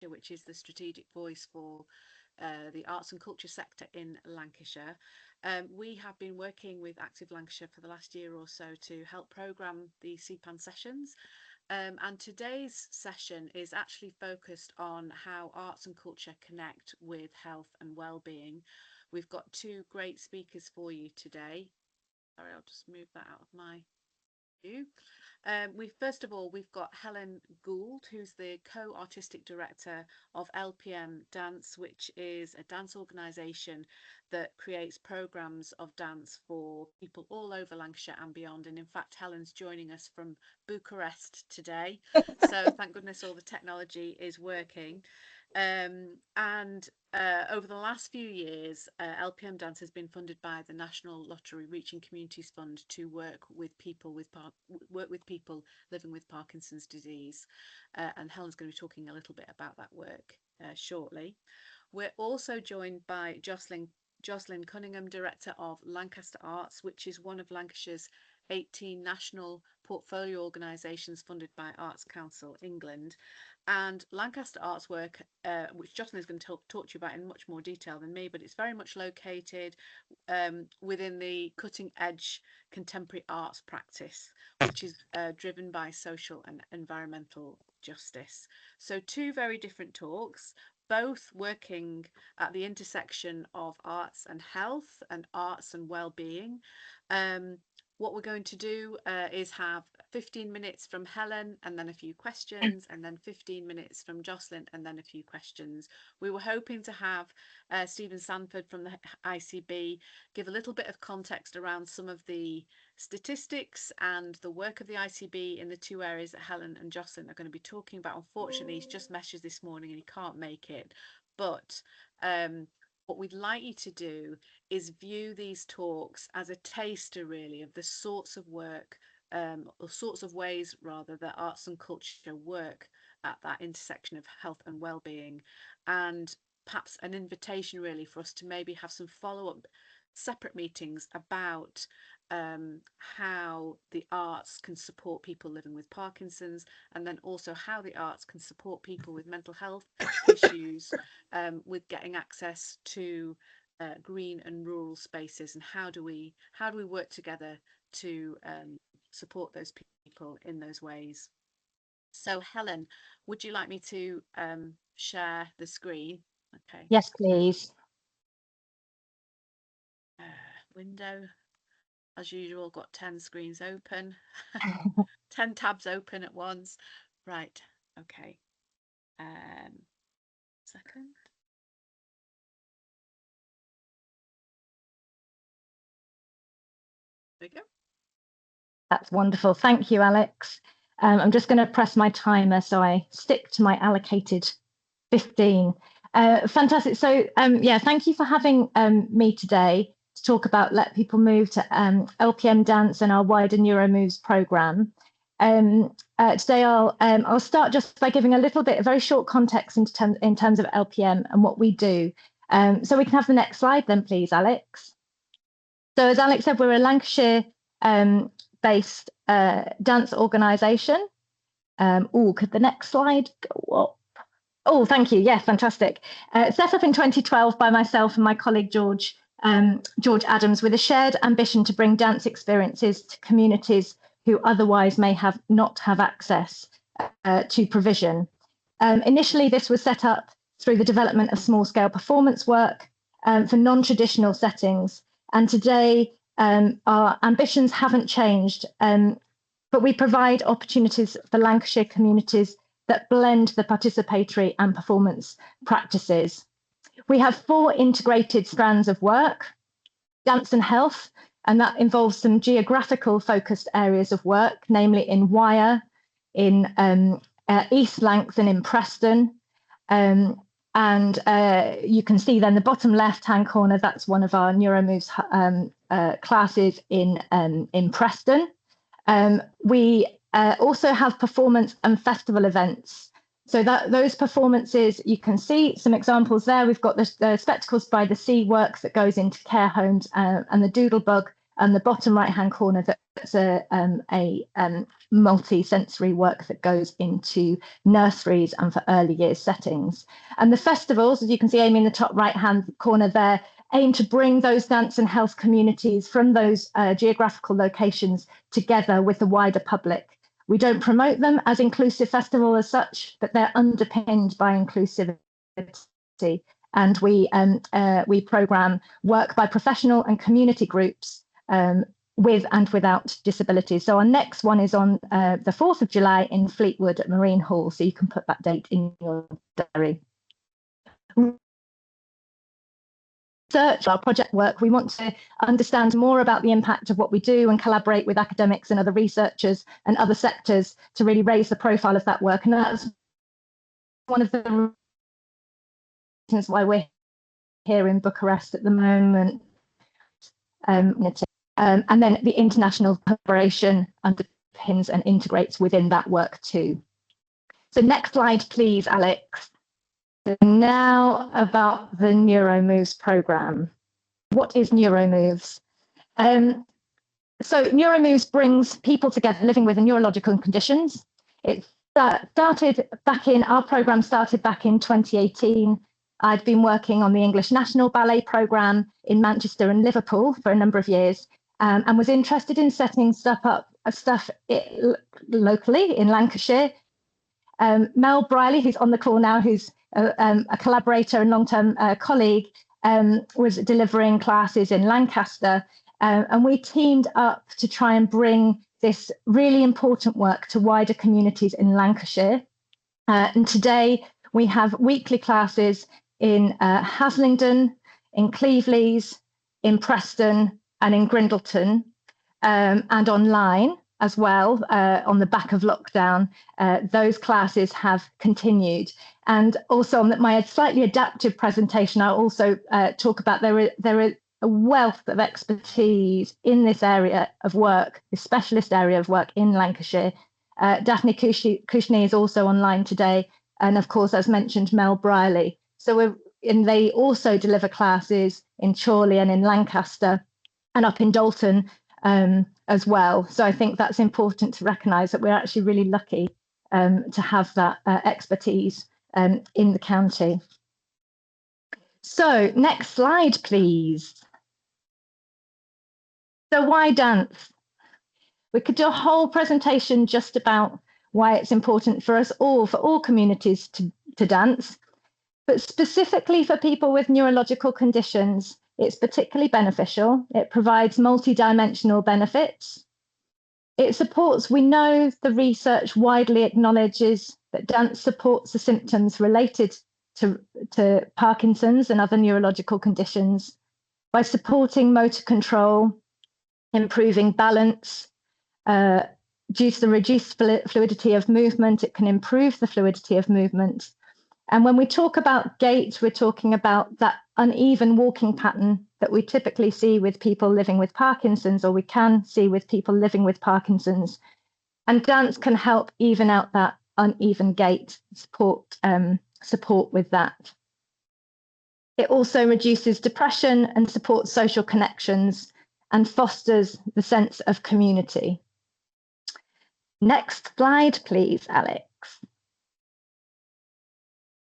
which is the strategic voice for the arts and culture sector in Lancashire. We have been working with Active Lancashire for the last year or so to help programme the CPAN sessions. And today's session is actually focused on how arts and culture connect with health and well-being. We've got two great speakers for you today. Sorry, I'll just move that out of my view. First of all, we've got Helen Gould, who's the co-artistic director of LPM Dance, which is a dance organisation that creates programmes of dance for people all over Lancashire and beyond. And in fact, Helen's joining us from Bucharest today. So thank goodness all the technology is working. Over the last few years, LPM Dance has been funded by the National Lottery Reaching Communities Fund to work with people living with Parkinson's disease, and Helen's going to be talking a little bit about that work shortly. We're also joined by Jocelyn Cunningham, Director of Lancaster Arts, which is one of Lancashire's 18 national portfolio organisations funded by Arts Council England. And Lancaster Arts work, which Jocelyn is going to talk to you about in much more detail than me, but it's very much located within the cutting edge contemporary arts practice, which is driven by social and environmental justice. So two very different talks, both working at the intersection of arts and health and arts and well-being. What we're going to do is have 15 minutes from Helen and then a few questions, and then 15 minutes from Jocelyn and then a few questions. We were hoping to have Stephen Sanford from the ICB give a little bit of context around some of the statistics and the work of the ICB in the two areas that Helen and Jocelyn are going to be talking about. Unfortunately, he's just messaged this morning and he can't make it. But what we'd like you to do is view these talks as a taster, really, of the sorts of work or sorts of ways, rather, that arts and culture work at that intersection of health and well-being, and perhaps an invitation, really, for us to maybe have some follow-up separate meetings about how the arts can support people living with Parkinson's, and then also how the arts can support people with mental health issues with getting access to green and rural spaces, and how do we work together to support those people in those ways. So Helen, would you like me to share the screen? Okay. Yes, please. Window. As usual, got 10 screens open, 10 tabs open at once. Right, okay. Second. There we go. That's wonderful. Thank you, Alex. I'm just going to press my timer so I stick to my allocated 15. Fantastic. So, yeah, thank you for having me today to talk about Let People Move to LPM Dance and our wider Neuro Moves programme. Today I'll start just by giving a little bit, a very short context in terms of LPM and what we do. So we can have the next slide then, please, Alex. So as Alex said, we're a Lancashire based dance organisation. Could the next slide go up? Oh, thank you. Yeah, fantastic. Set up in 2012 by myself and my colleague George Adams, with a shared ambition to bring dance experiences to communities who otherwise may not have access to provision. Initially, this was set up through the development of small-scale performance work for non-traditional settings. And today, our ambitions haven't changed, but we provide opportunities for Lancashire communities that blend the participatory and performance practices. We have 4 integrated strands of work: dance and health, and that involves some geographical focused areas of work, namely in Wyre, in East Lancs and in Preston. And you can see then the bottom left-hand corner, that's one of our NeuroMoves classes in Preston. We also have performance and festival events. So those performances, you can see some examples there. We've got the Spectacles by the Sea works that goes into care homes, and the Doodlebug and the bottom right-hand corner that it's a multi-sensory work that goes into nurseries and for early years settings. And the festivals, as you can see, Amy, in the top right-hand corner there, aim to bring those dance and health communities from those geographical locations together with the wider public. We don't promote them as inclusive festival as such, but they're underpinned by inclusivity. And we program work by professional and community groups with and without disabilities. So our next one is on the 4th of July in Fleetwood at Marine Hall. So you can put that date in your diary. Research, our project work, we want to understand more about the impact of what we do and collaborate with academics and other researchers and other sectors to really raise the profile of that work. And that's one of the reasons why we're here in Bucharest at the moment. And then the international collaboration underpins and integrates within that work too. So next slide, please, Alex. Now about the Neuro Moves programme. What is Neuro Moves? So Neuro Moves brings people together living with neurological conditions. It started back in, our programme started back in 2018. I'd been working on the English National Ballet programme in Manchester and Liverpool for a number of years, and was interested in setting stuff locally in Lancashire. Mel Brierley, who's on the call now, who's a collaborator and long-term colleague, was delivering classes in Lancaster, and we teamed up to try and bring this really important work to wider communities in Lancashire. And today we have weekly classes in Haslingden, in Cleveleys, in Preston and in Grindleton, and online as well. On the back of lockdown, those classes have continued. And also on my slightly adaptive presentation, I'll also talk about there is a wealth of expertise in this area of work, this specialist area of work in Lancashire. Daphne Kushni is also online today. And of course, as mentioned, Mel Brierley. So they also deliver classes in Chorley and in Lancaster and up in Dalton as well. So I think that's important to recognise that we're actually really lucky to have that expertise in the county. So next slide, please. So why dance? We could do a whole presentation just about why it's important for us all, for all communities to dance, but specifically for people with neurological conditions, it's particularly beneficial. It provides multidimensional benefits. It supports, we know the research widely acknowledges that dance supports the symptoms related to Parkinson's and other neurological conditions by supporting motor control, improving balance. Due to the reduced fluidity of movement, it can improve the fluidity of movement. And when we talk about gait, we're talking about that uneven walking pattern that we typically see with people living with Parkinson's, or we can see with people living with Parkinson's. And dance can help even out that uneven gait, support with that. It also reduces depression and supports social connections and fosters the sense of community. Next slide, please, Alex.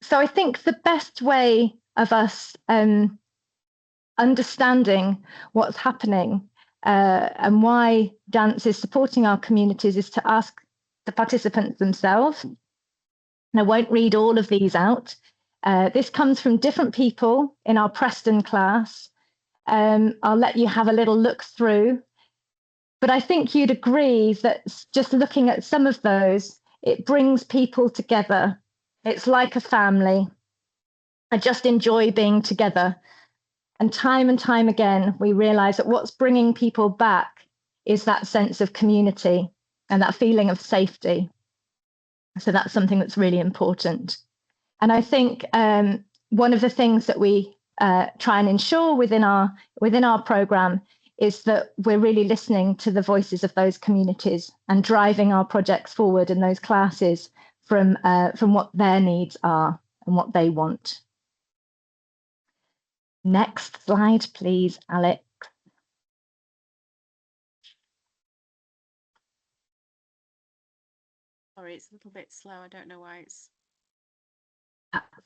So I think the best way of us understanding what's happening and why dance is supporting our communities is to ask the participants themselves. And I won't read all of these out. This comes from different people in our Preston class. I'll let you have a little look through. But I think you'd agree that just looking at some of those, it brings people together. It's like a family. I just enjoy being together. And time again, we realize that what's bringing people back is that sense of community and that feeling of safety. So that's something that's really important. And I think one of the things that we try and ensure within our program is that we're really listening to the voices of those communities and driving our projects forward in those classes from what their needs are and what they want. Next slide, please, Alex. Sorry, it's a little bit slow. I don't know why it's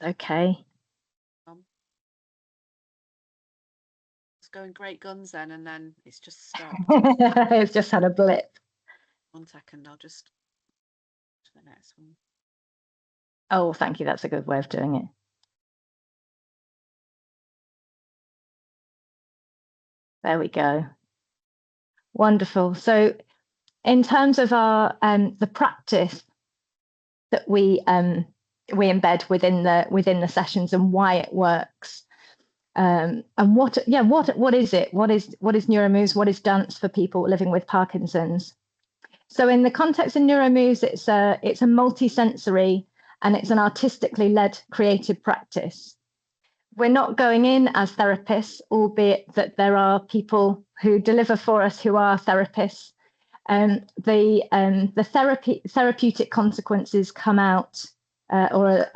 Okay. it's going great guns then, and then it's just stopped. It's just had a blip. 1 second, I'll just to the next one. Oh, thank you. That's a good way of doing it. There we go. Wonderful. So in terms of our the practice that we embed within the sessions and why it works, and what is it? What is NeuroMoves? What is dance for people living with Parkinson's? So in the context of NeuroMoves, it's a multi-sensory and it's an artistically led creative practice. We're not going in as therapists, albeit that there are people who deliver for us who are therapists. The therapeutic consequences come out or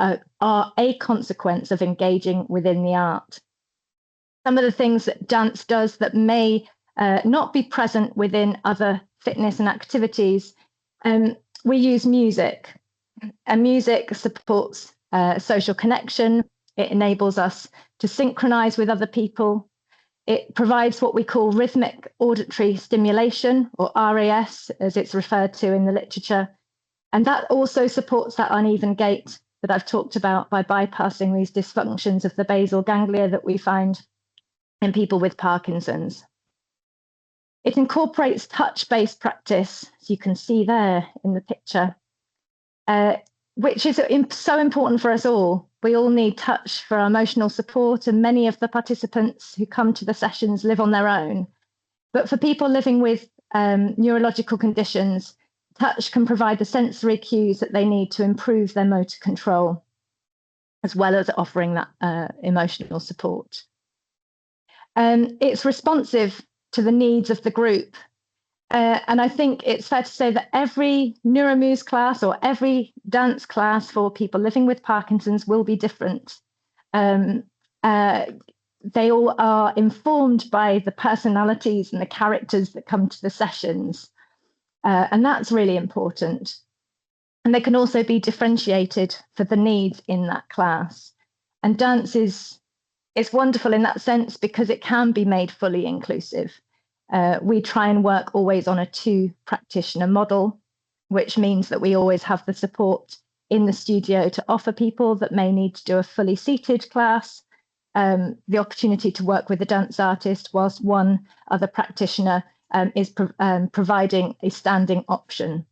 are a consequence of engaging within the art. Some of the things that dance does that may not be present within other fitness and activities, we use music, and music supports social connection. It enables us to synchronize with other people. It provides what we call rhythmic auditory stimulation, or RAS, as it's referred to in the literature. And that also supports that uneven gait that I've talked about by bypassing these dysfunctions of the basal ganglia that we find in people with Parkinson's. It incorporates touch-based practice, as you can see there in the picture, which is so important for us all. We all need touch for our emotional support, and many of the participants who come to the sessions live on their own. But for people living with neurological conditions, touch can provide the sensory cues that they need to improve their motor control, as well as offering that emotional support. It's responsive to the needs of the group. And I think it's fair to say that every NeuroMoves class or every dance class for people living with Parkinson's will be different. They all are informed by the personalities and the characters that come to the sessions. And that's really important. And they can also be differentiated for the needs in that class. And dance is wonderful in that sense because it can be made fully inclusive. We try and work always on a 2-practitioner model, which means that we always have the support in the studio to offer people that may need to do a fully seated class, the opportunity to work with a dance artist, whilst one other practitioner is providing a standing option.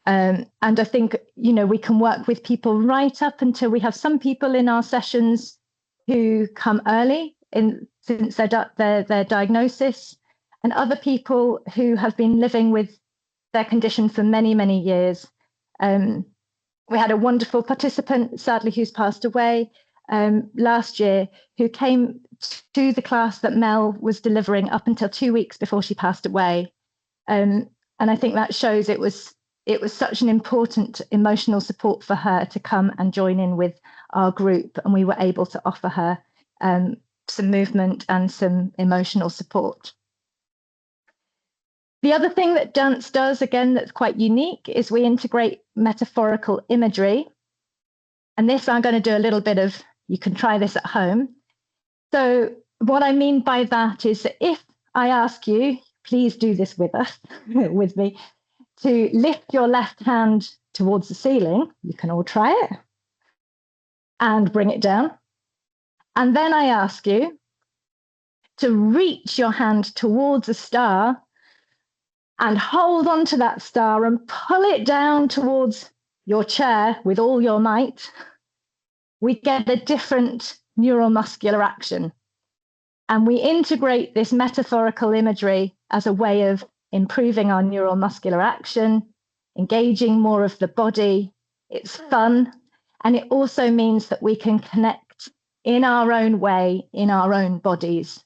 And I think, we can work with people right up until we have some people in our sessions who come early since their diagnosis, and other people who have been living with their condition for many, many years. We had a wonderful participant, sadly, who's passed away last year, who came to the class that Mel was delivering up until 2 weeks before she passed away. And I think that shows it was such an important emotional support for her to come and join in with our group, and we were able to offer her some movement and some emotional support. The other thing that dance does, again, that's quite unique, is we integrate metaphorical imagery. And this I'm going to do a little bit of, you can try this at home. So what I mean by that is that if I ask you, please do this with us, with me, to lift your left hand towards the ceiling, you can all try it, and bring it down. And then I ask you to reach your hand towards a star and hold on to that star and pull it down towards your chair with all your might. We get a different neuromuscular action. And we integrate this metaphorical imagery as a way of improving our neuromuscular action, engaging more of the body. It's fun. And it also means that we can connect in our own way, in our own bodies.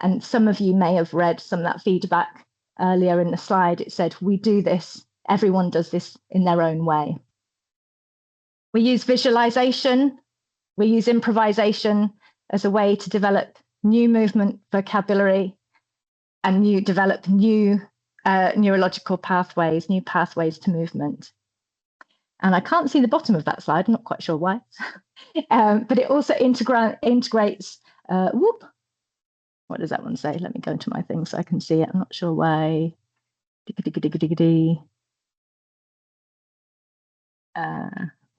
And some of you may have read some of that feedback earlier in the slide. It said, we do this, everyone does this in their own way. We use visualization, we use improvisation as a way to develop new movement vocabulary and develop new neurological pathways, new pathways to movement. And I can't see the bottom of that slide, I'm not quite sure why. But it also integrates, what does that one say? Let me go into my thing so I can see it. I'm not sure why.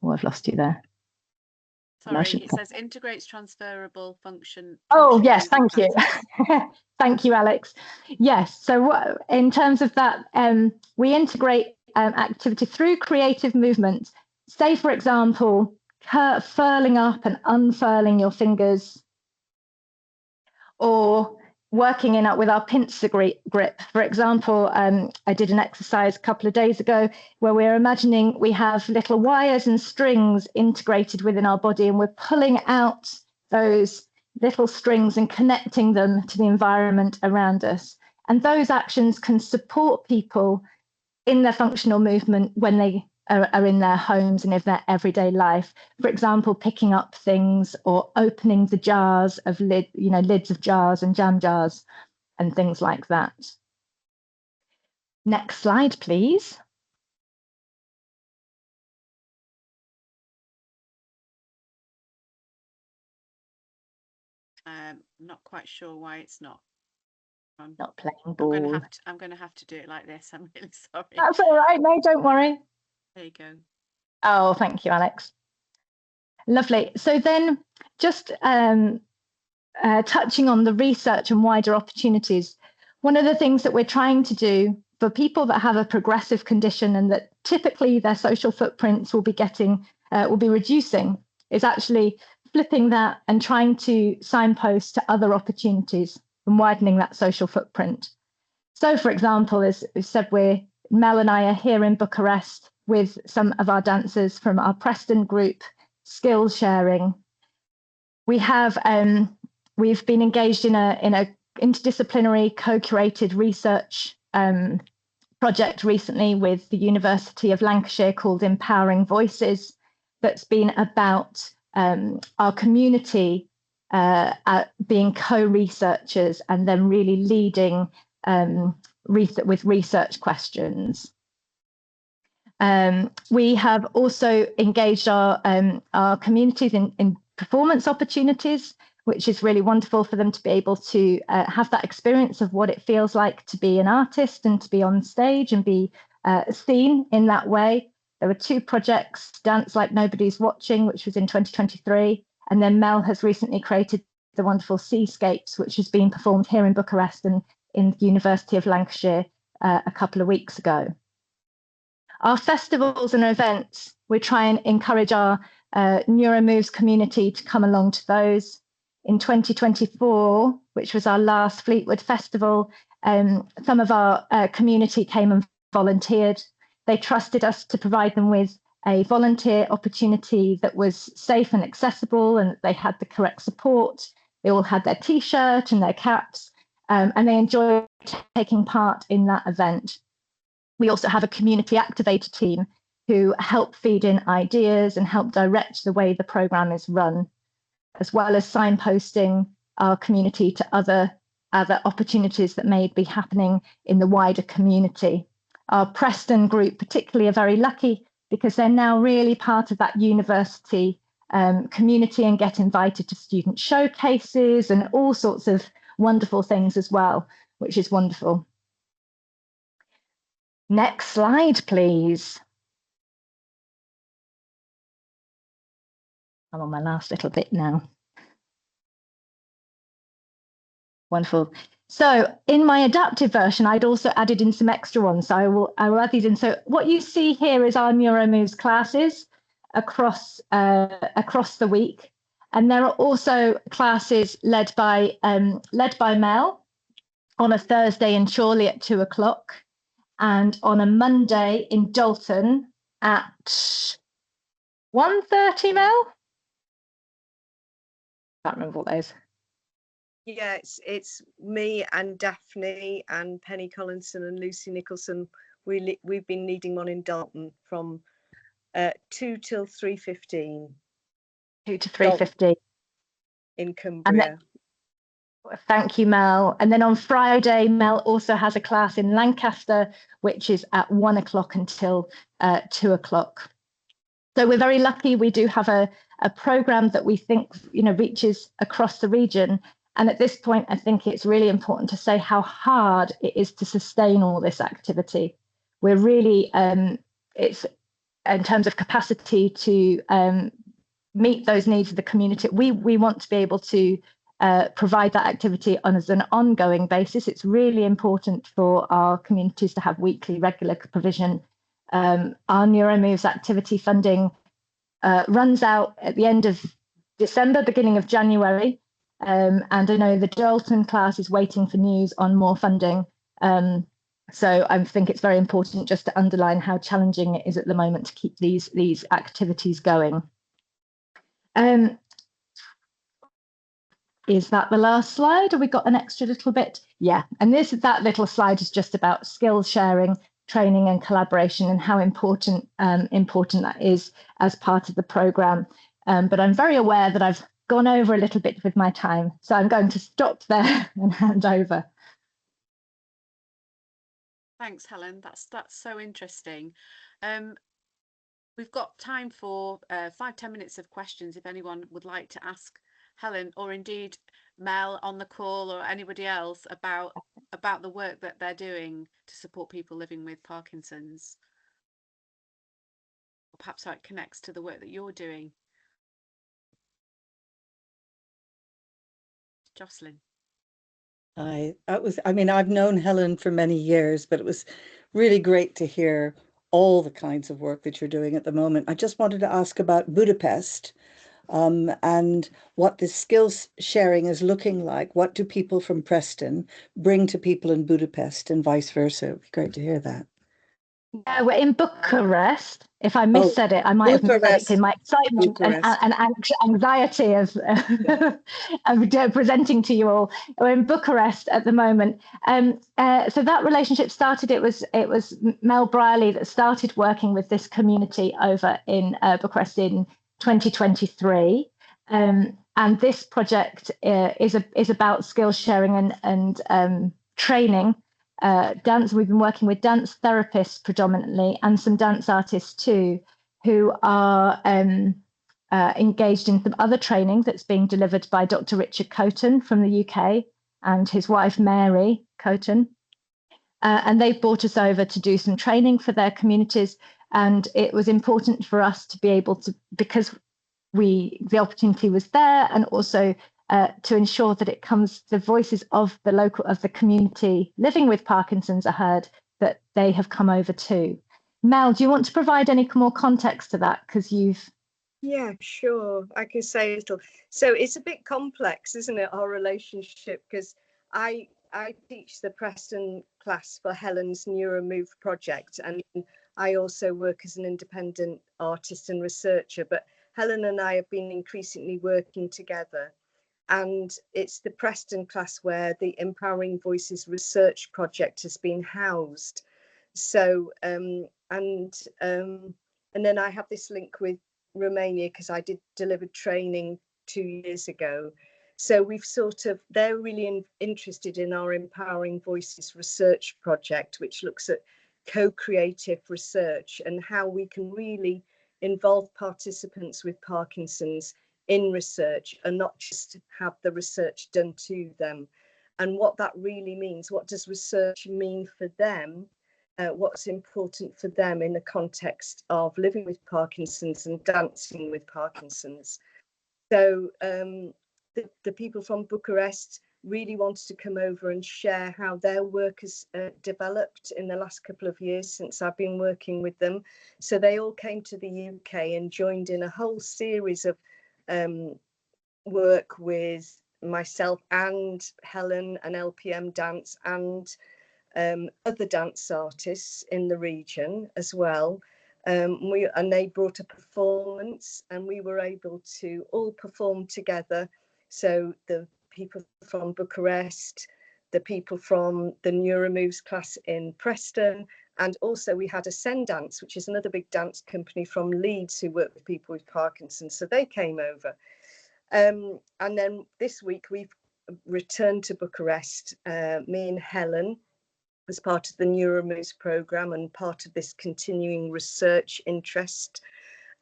I've lost you there. Sorry, it says integrates transferable function. Oh, yes, thank you. Thank you, Alex. Yes, so in terms of that, we integrate activity through creative movement. Say, for example, furling up and unfurling your fingers, or working with our pincer grip. For example, I did an exercise a couple of days ago where we're imagining we have little wires and strings integrated within our body, and we're pulling out those little strings and connecting them to the environment around us. And those actions can support people in their functional movement when they are in their homes and in their everyday life. For example, picking up things or opening the jars of lids of jars and jam jars and things like that. Next slide, please. Not quite sure why it's not playing ball. I'm going to have to do it like this. I'm really sorry. That's all right. No, don't worry. There you go. Oh, thank you, Alex. Lovely. So then just touching on the research and wider opportunities, one of the things that we're trying to do for people that have a progressive condition and that typically their social footprints will be reducing is actually flipping that and trying to signpost to other opportunities and widening that social footprint. So, for example, as we said, Mel and I are here in Bucharest with some of our dancers from our Preston group, skills sharing. We've been engaged in a interdisciplinary co-curated research project recently with the University of Lancashire called Empowering Voices, that's been about our community being co-researchers and then really leading with research questions. We have also engaged our communities in performance opportunities, which is really wonderful for them to be able to have that experience of what it feels like to be an artist and to be on stage and be seen in that way. There were 2 projects, Dance Like Nobody's Watching, which was in 2023, and then Mel has recently created the wonderful Seascapes, which has been performed here in Bucharest and in the University of Lancashire a couple of weeks ago. Our festivals and events, we try and encourage our Neuro Moves community to come along to those. In 2024, which was our last Fleetwood Festival, some of our community came and volunteered. They trusted us to provide them with a volunteer opportunity that was safe and accessible, and they had the correct support. They all had their T-shirt and their caps, and they enjoyed taking part in that event. We also have a community activator team who help feed in ideas and help direct the way the programme is run, as well as signposting our community to other opportunities that may be happening in the wider community. Our Preston group particularly are very lucky because they're now really part of that university community and get invited to student showcases and all sorts of wonderful things as well, which is wonderful. Next slide, please. I'm on my last little bit now. Wonderful. So in my adaptive version, I'd also added in some extra ones. So I will add these in. So what you see here is our Neuro Moves classes across the week. And there are also classes led by Mel on a Thursday in Chorley at 2 o'clock. And on a Monday in Dalton at 1:30, Mel? Can't remember what those. Yeah, it's me and Daphne and Penny Collinson and Lucy Nicholson. We've been leading one in Dalton from 2 till 3:15. 2 to 3:15 in Cumbria. Thank you, Mel. And then on Friday, Mel also has a class in Lancaster, which is at 1 o'clock until 2 o'clock. So we're very lucky. We do have a program that we think, reaches across the region. And at this point, I think it's really important to say how hard it is to sustain all this activity. We're really, it's in terms of capacity to meet those needs of the community. We want to be able to provide that activity as an ongoing basis. It's really important for our communities to have weekly, regular provision. Our Neuro Moves activity funding runs out at the end of December, beginning of January. And I know the Dalton class is waiting for news on more funding. So I think it's very important just to underline how challenging it is at the moment to keep these activities going. Is that the last slide? Have we got an extra little bit? Yeah, and that little slide is just about skills sharing, training and collaboration, and how important that is as part of the programme. But I'm very aware that I've gone over a little bit with my time, so I'm going to stop there and hand over. Thanks, Helen. That's so interesting. We've got time for 5-10 minutes of questions if anyone would like to ask Helen, or indeed Mel on the call, or anybody else about the work that they're doing to support people living with Parkinson's. Or perhaps how it connects to the work that you're doing. Jocelyn. I've known Helen for many years, but it was really great to hear all the kinds of work that you're doing at the moment. I just wanted to ask about Budapest and what the skills sharing is looking like. What do people from Preston bring to people in Budapest and vice versa? It'd be great to hear that. Yeah, we're in Bucharest. If I missaid it, I might have missaid it in my excitement and anxiety of presenting to you all. We're in Bucharest at the moment. So that relationship started, it was Mel Brierley that started working with this community over in Bucharest in 2023. And this project is about skills sharing and training. Dance. We've been working with dance therapists predominantly, and some dance artists too, who are engaged in some other training that's being delivered by Dr. Richard Coton from the UK and his wife Mary Coton. And they've brought us over to do some training for their communities. And it was important for us to be able to, because the opportunity was there, and also to ensure that the voices of the community living with Parkinson's are heard, that they have come over too. Mel, do you want to provide any more context to that? Because you've... Yeah, sure. I can say a little. So it's a bit complex, isn't it, our relationship? Because I teach the Preston class for Helen's Neuro Move project, and I also work as an independent artist and researcher. But Helen and I have been increasingly working together. And it's the Preston class where the Empowering Voices research project has been housed. So, and then I have this link with Romania because I delivered training 2 years ago. So they're really interested in our Empowering Voices research project, which looks at co-creative research and how we can really involve participants with Parkinson's in research and not just have the research done to them, and what that really means. What does research mean for them? What's important for them in the context of living with Parkinson's and dancing with Parkinson's? So the people from Bucharest really wanted to come over and share how their work has developed in the last couple of years since I've been working with them. So they all came to the UK and joined in a whole series of work with myself and Helen and LPM Dance and other dance artists in the region as well. And they brought a performance, and we were able to all perform together. So the people from Bucharest, the people from the Neuro Moves class in Preston, and also we had a Sen Dance, which is another big dance company from Leeds who work with people with Parkinson's. So they came over. And then this week we've returned to Bucharest, me and Helen, as part of the Neuro Moves programme and part of this continuing research interest.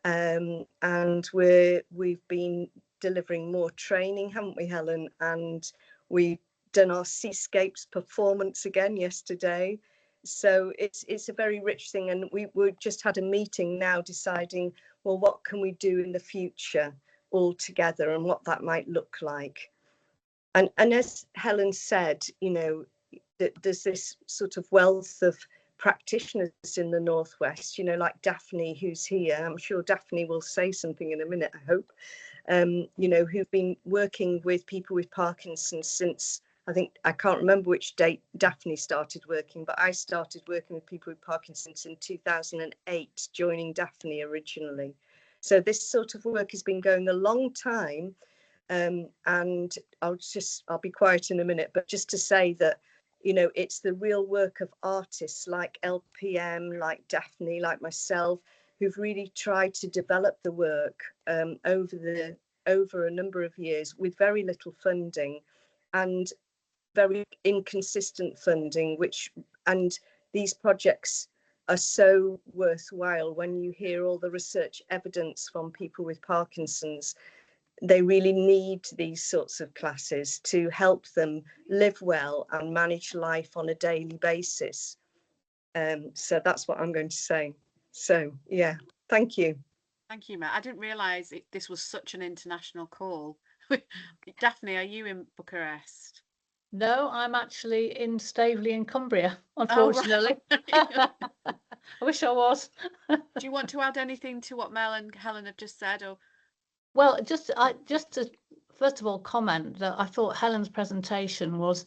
and we've been delivering more training, haven't we, Helen? And we've done our Seascapes performance again yesterday. So it's a very rich thing, and we just had a meeting now deciding, well, what can we do in the future all together and what that might look like. And as Helen said, you know, there's this sort of wealth of practitioners in the Northwest, you know, like Daphne, who's here. I'm sure Daphne will say something in a minute, I hope. You know, who've been working with people with Parkinson's since, I can't remember which date Daphne started working, but I started working with people with Parkinson's in 2008, joining Daphne originally. So this sort of work has been going a long time. And I'll be quiet in a minute, but just to say that, you know, it's the real work of artists like LPM, like Daphne, like myself, who've really tried to develop the work over a number of years with very little funding and very inconsistent funding, and these projects are so worthwhile when you hear all the research evidence from people with Parkinson's. They really need these sorts of classes to help them live well and manage life on a daily basis. So that's what I'm going to say. So, yeah, thank you. Thank you, Matt. I didn't realise this was such an international call. Daphne, are you in Bucharest? No, I'm actually in Staveley in Cumbria, unfortunately. Oh, right. I wish I was. Do you want to add anything to what Mel and Helen have just said? Or well, just to first of all comment that I thought Helen's presentation was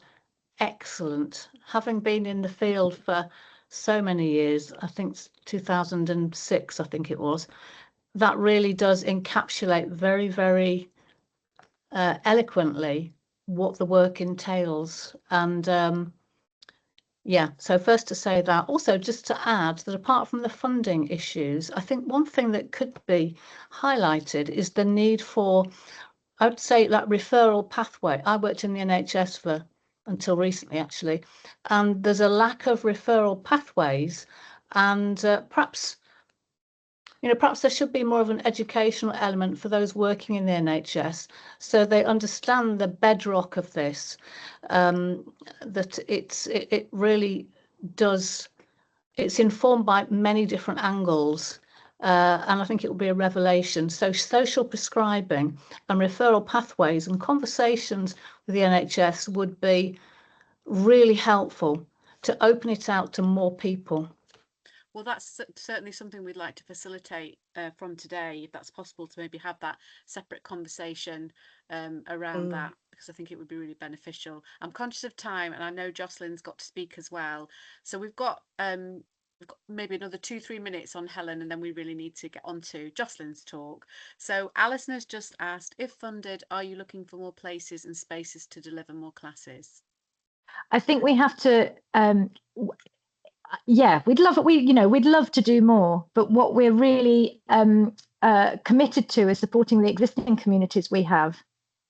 excellent. Having been in the field for so many years, I think 2006, I think it was, that really does encapsulate very, very eloquently what the work entails. And yeah, so first to say that. Also, just to add that apart from the funding issues, I think one thing that could be highlighted is the need for, I would say, that referral pathway. I worked in the NHS for until recently, actually, and there's a lack of referral pathways, and perhaps there should be more of an educational element for those working in the NHS, so they understand the bedrock of this, that it really does, it's informed by many different angles, and I think it will be a revelation. So social prescribing and referral pathways and conversations with the NHS would be really helpful to open it out to more people. well, that's certainly something we'd like to facilitate from today, if that's possible, to maybe have that separate conversation around that, because I think it would be really beneficial. I'm conscious of time, and I know Jocelyn's got to speak as well. So we've got maybe another 2-3 minutes on Helen, and then we really need to get on to Jocelyn's talk. So Alison has just asked, if funded, are you looking for more places and spaces to deliver more classes? I think we have to, yeah, we'd love to do more, but what we're really committed to is supporting the existing communities we have.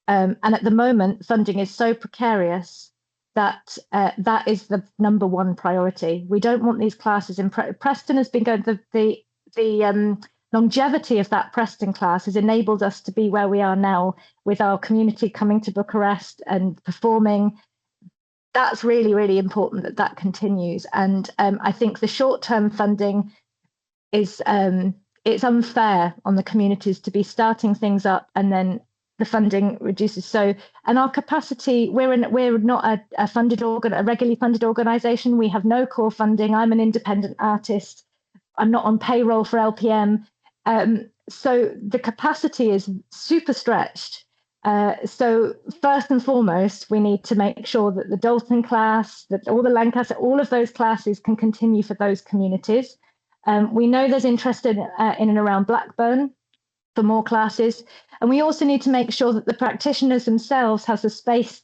And at the moment, funding is so precarious that that is the number one priority. We don't want these classes in Preston has been going, the longevity of that Preston class has enabled us to be where we are now, with our community coming to Bucharest and performing. That's really, really important that continues. And I think the short-term funding is it's unfair on the communities to be starting things up and then the funding reduces. So, and our capacity, we're not a regularly funded organisation. We have no core funding. I'm an independent artist. I'm not on payroll for LPM. So the capacity is super stretched. So first and foremost, we need to make sure that the Dalton class, that all the Lancaster, all of those classes can continue for those communities. We know there's interest in and around Blackburn for more classes. And we also need to make sure that the practitioners themselves have the space,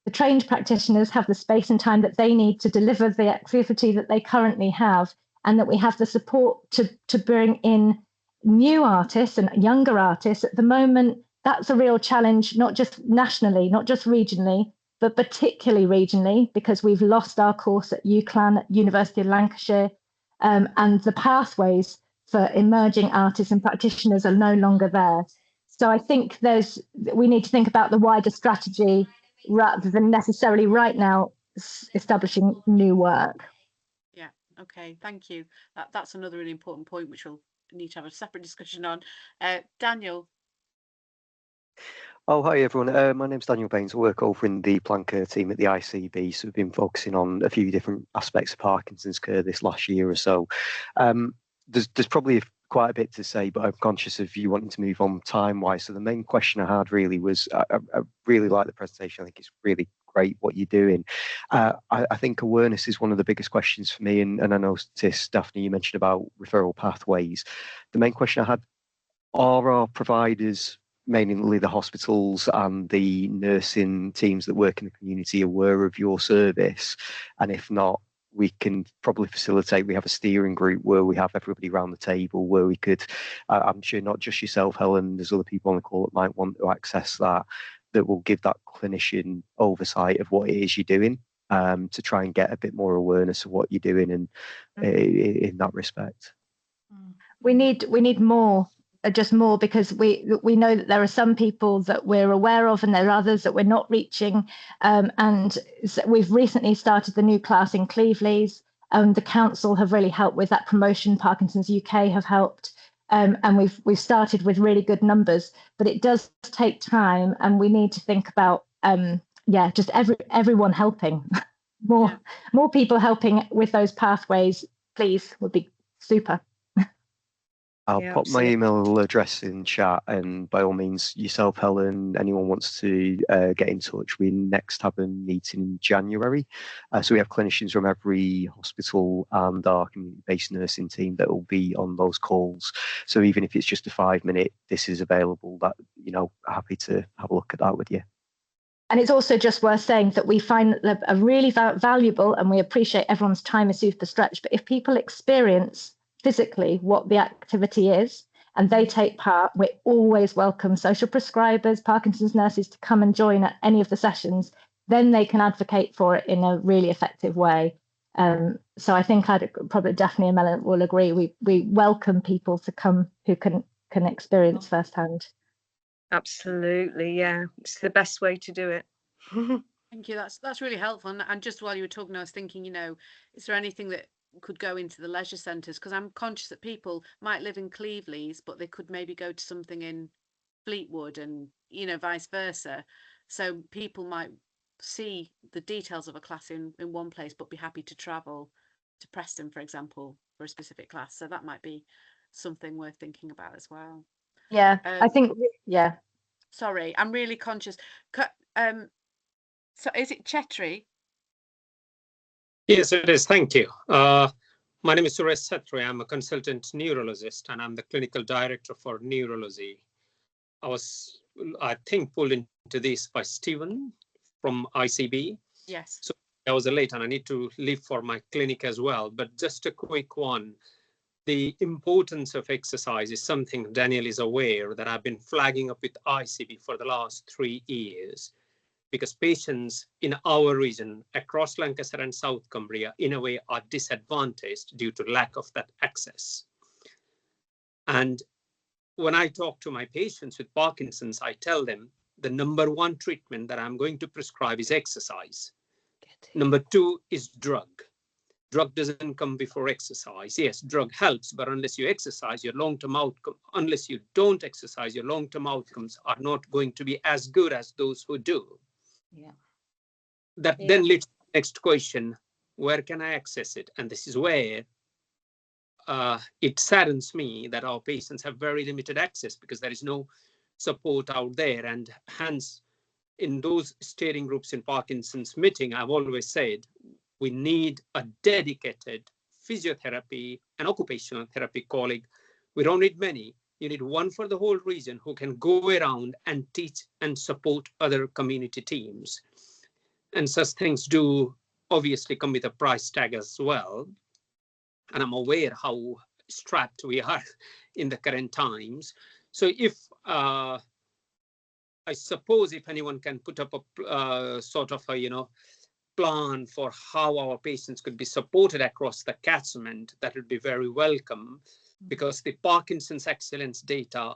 the trained practitioners have the space and time that they need to deliver the activity that they currently have, and that we have the support to bring in new artists and younger artists. At the moment, that's a real challenge, not just nationally, not just regionally, but particularly regionally, because we've lost our course at UCLan, at University of Lancashire, and the pathways for emerging artists and practitioners are no longer there. So I think we need to think about the wider strategy rather than necessarily right now establishing new work. Yeah, okay, thank you. That's another really important point which we'll need to have a separate discussion on. Daniel. Oh, hi everyone. My name's Daniel Baines. I work over in the plan care team at the ICB. So we've been focusing on a few different aspects of Parkinson's care this last year or so. There's probably quite a bit to say, but I'm conscious of you wanting to move on time-wise. So the main question I had really was, I really like the presentation. I think it's really great what you're doing. I think awareness is one of the biggest questions for me. And I noticed, Daphne, you mentioned about referral pathways. The main question I had, are our providers, mainly the hospitals and the nursing teams that work in the community, aware of your service? And if not, we can probably facilitate. We have a steering group where we have everybody around the table where we could, I'm sure not just yourself, Helen, there's other people on the call that might want to access that will give that clinician oversight of what it is you're doing, to try and get a bit more awareness of what you're doing and in that respect. We need more. Just more, because we know that there are some people that we're aware of and there are others that we're not reaching, and so we've recently started the new class in Cleveland's. The council have really helped with that promotion. Parkinson's UK have helped, and we've started with really good numbers, but it does take time, and we need to think about just everyone helping. More people helping with those pathways, please, would be super. I'll pop my email address in chat, and by all means, yourself, Helen, anyone wants to get in touch, we next have a meeting in January. So we have clinicians from every hospital and our community-based nursing team that will be on those calls. So even if it's just a 5-minute, this is available, that, happy to have a look at that with you. And it's also just worth saying that we find that are really valuable, and we appreciate everyone's time is super stretched, but if people experience physically what the activity is and they take part, we're always welcome social prescribers, Parkinson's nurses to come and join at any of the sessions. Then they can advocate for it in a really effective way. So I think probably Daphne and Mel will agree. We welcome people to come who can experience firsthand. Absolutely, yeah, it's the best way to do it. Thank you. That's really helpful. And just while you were talking, I was thinking, is there anything that could go into the leisure centres? Because I'm conscious that people might live in Cleveland's, but they could maybe go to something in Fleetwood and, vice versa. So people might see the details of a class in one place, but be happy to travel to Preston, for example, for a specific class. So that might be something worth thinking about as well. Yeah, I think, yeah. Sorry, I'm really conscious. So is it Chetri? Yes, it is. Thank you. My name is Suresh Chetri. I'm a consultant neurologist, and I'm the clinical director for neurology. I was, I think, pulled into this by Stephen from ICB. Yes. So I was late, and I need to leave for my clinic as well. But just a quick one. The importance of exercise is something Daniel is aware that I've been flagging up with ICB for the last 3 years. Because patients in our region across Lancashire and South Cumbria, in a way, are disadvantaged due to lack of that access. And when I talk to my patients with Parkinson's, I tell them the number 1 treatment that I'm going to prescribe is exercise. Number 2 is drug. Drug doesn't come before exercise. Yes, drug helps, but unless you exercise, your long-term outcome, unless you don't exercise, your long-term outcomes are not going to be as good as those who do. Yeah. That then leads to the next question, where can I access it? And this is where it saddens me that our patients have very limited access because there is no support out there. And hence, in those steering groups in Parkinson's meeting, I've always said, we need a dedicated physiotherapy and occupational therapy colleague. We don't need many. You need one for the whole region who can go around and teach and support other community teams. And such things do obviously come with a price tag as well. And I'm aware how strapped we are in the current times. So if, I suppose if anyone can put up a sort of a, plan for how our patients could be supported across the catchment, that would be very welcome. because the Parkinson's excellence data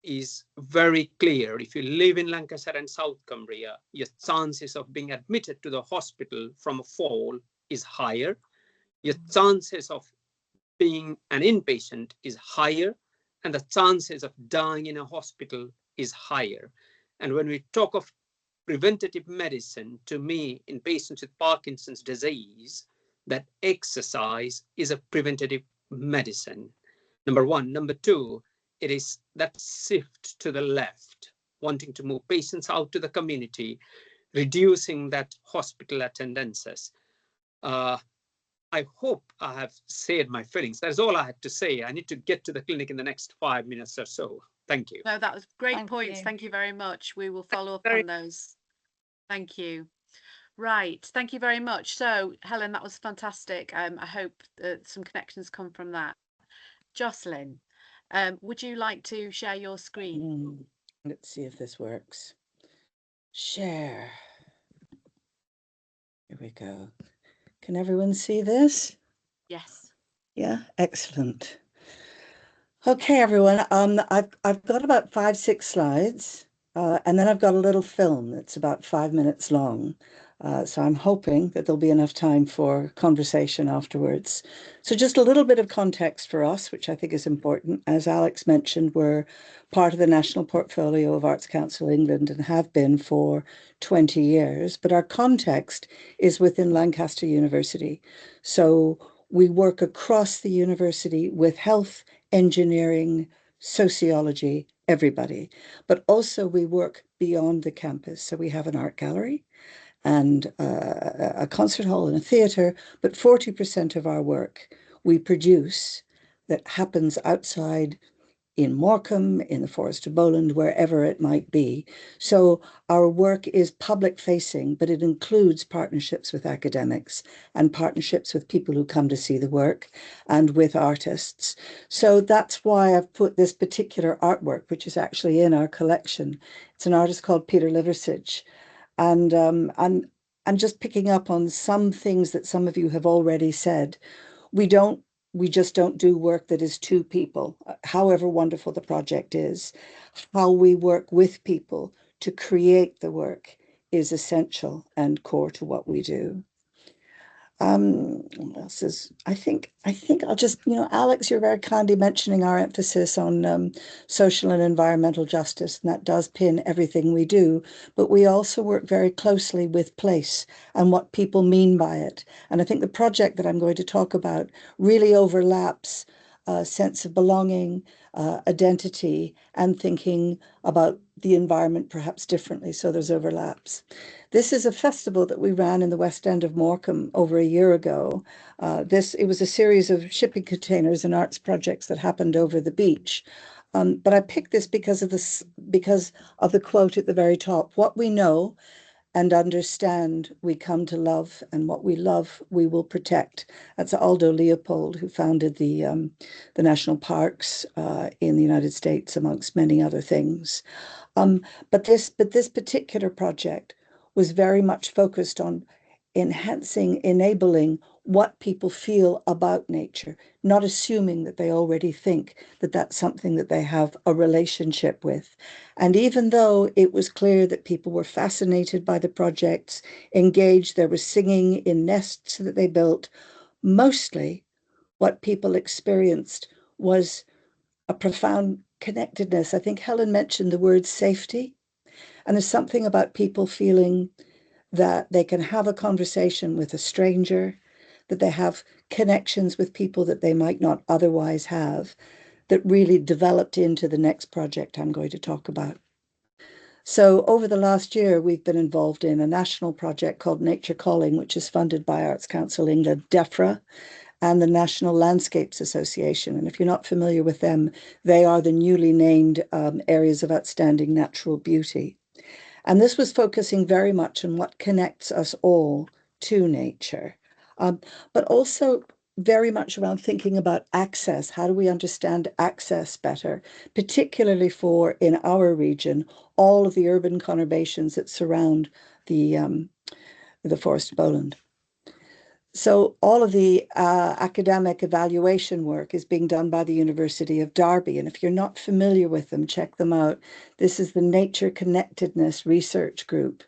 is very clear. If you live in Lancashire and South Cumbria, your chances of being admitted to the hospital from a fall is higher. Your chances of being an inpatient is higher, and the chances of dying in a hospital is higher. And when we talk of preventative medicine, to me, in patients with Parkinson's disease, that exercise is a preventative medicine. Number one. Number two, it is that shift to the left, wanting to move patients out to the community, reducing that hospital attendances. I hope I have said my feelings. That's all I had to say. I need to get to the clinic in the next 5 minutes or so. Thank you. No, that was great Thank points. you. Thank you very much. We will follow up Very- on those. Thank you. Right, thank you very much. So, Helen, that was fantastic. I hope that some connections come from that. Jocelyn, would you like to share your screen? Let's see if this works. Share. Here we go. Can everyone see this? Yes. Yeah, excellent. Okay, everyone. I've got about 5-6 slides, and then I've got a little film that's about 5 minutes long. So I'm hoping that there'll be enough time for conversation afterwards. So just a little bit of context for us, which I think is important. As Alex mentioned, we're part of the national portfolio of Arts Council England and have been for 20 years, but our context is within Lancaster University. So we work across the university with health, engineering, sociology, everybody. But also we work beyond the campus. So we have an art gallery and a concert hall and a theatre, but 40% of our work we produce that happens outside in Morecambe, in the Forest of Bowland, wherever it might be. So our work is public facing, but it includes partnerships with academics and partnerships with people who come to see the work and with artists. So that's why I've put this particular artwork, which is actually in our collection. It's an artist called Peter Liversidge. And just picking up on some things that some of you have already said, we just don't do work that is to people, however wonderful the project is. How we work with people to create the work is essential and core to what we do. What else is, I think I'll just, Alex, you're very kindly mentioning our emphasis on social and environmental justice, and that does pin everything we do, but we also work very closely with place and what people mean by it. And I think the project that I'm going to talk about really overlaps a sense of belonging, identity, and thinking about the environment perhaps differently. So there's overlaps. This is a festival that we ran in the West End of Morecambe over a year ago. It was a series of shipping containers and arts projects that happened over the beach. But I picked this because of the quote at the very top: "What we know and understand, we come to love, and what we love, we will protect." That's Aldo Leopold, who founded the national parks in the United States, amongst many other things. But this particular project was very much focused on enabling what people feel about nature, not assuming that they already think that that's something that they have a relationship with. And even though it was clear that people were fascinated by the projects, engaged, there was singing in nests that they built, mostly what people experienced was a profound connectedness. I think Helen mentioned the word safety, and there's something about people feeling that they can have a conversation with a stranger, that they have connections with people that they might not otherwise have, that really developed into the next project I'm going to talk about. So over the last year, we've been involved in a national project called Nature Calling, which is funded by Arts Council England, DEFRA, and the National Landscapes Association. And if you're not familiar with them, they are the newly named areas of outstanding natural beauty. And this was focusing very much on what connects us all to nature, but also very much around thinking about access. How do we understand access better, particularly for, in our region, all of the urban conurbations that surround the Forest of Bowland. So all of the academic evaluation work is being done by the University of Derby. And if you're not familiar with them, check them out. This is the Nature Connectedness Research Group.